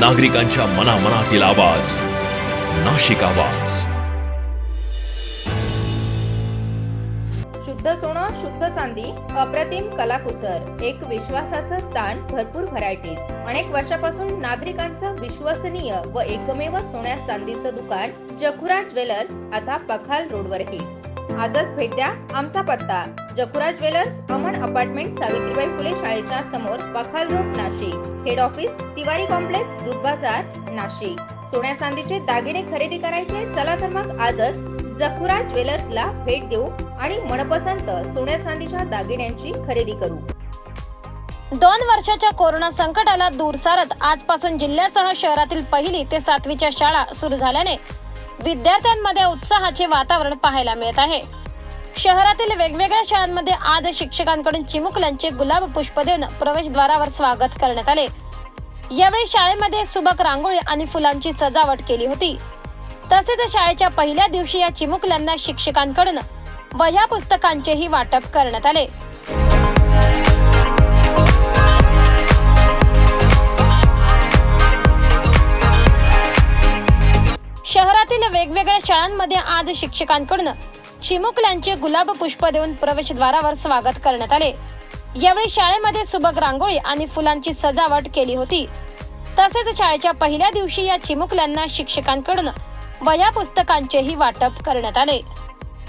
नागरिकांच्या मनामनातील आवाज, नाशिक आवाज. शुद्ध सोनं, शुद्ध चांदी, अप्रतिम कलाकुसर, एक विश्वासाचं स्थान, भरपूर व्हरायटीज. अनेक वर्षापासून नागरिकांचं विश्वसनीय व एकमेव सोन्या चांदीचं दुकान जखुरा ज्वेलर्स आता पखाल रोडवरही. आजच भेट द्या. आमचा पत्ता जखुरा ज्वेलर्स, अमन अपार्टमेंट, सावित्रीबाई फुले शाळेच्या समोर, Pakhal road, Nashik. Head office Tiwari complex, Doodh Bazar, Nashik. सोन्या चांदीचे दागिने खरेदी करायचे? चला तर मग आजच जखुरा ज्वेलर्सला भेट देऊ आणि मनपसंत सोन्या चांदीच्या दागिन्यांची खरेदी करू. 2 वर्षाच्या कोरोना संकटाला दूर सारत आजपासून जिल्ह्यासह शहरातील 1ली ते 7वीच्या शाळा सुरू झाल्याने विद्यार्थ्यांमध्ये उत्साहाचे वातावरण पाहायला मिळत आहे. शहरातील वेगवेगळ्या शाळांमध्ये आज शिक्षकांकडून चिमुकल्यांचे गुलाब पुष्प देऊन प्रवेशद्वारावर स्वागत करण्यात आले. यावेळी शाळेमध्ये सुबक रांगोळी आणि फुलांची सजावट केली होती. तसेच शाळेच्या पहिल्या दिवशी या चिमुकल्यांना शिक्षकांकडून वह्या पुस्तकांचेही वाटप करण्यात आले. शहरातील वेगवेगळ्या शाळांमध्ये आज शिक्षकांकडून चिमुकल्यांचे गुलाब पुष्प देऊन प्रवेशद्वारावर स्वागत करण्यात आले. यावेळी शाळेमध्ये सुबक रांगोळी आणि फुलांची सजावट केली होती. तसेच शाळेच्या पहिल्या दिवशी या चिमुकल्यांना शिक्षकांकडून वह्या पुस्तकांचेही वाटप करण्यात आले.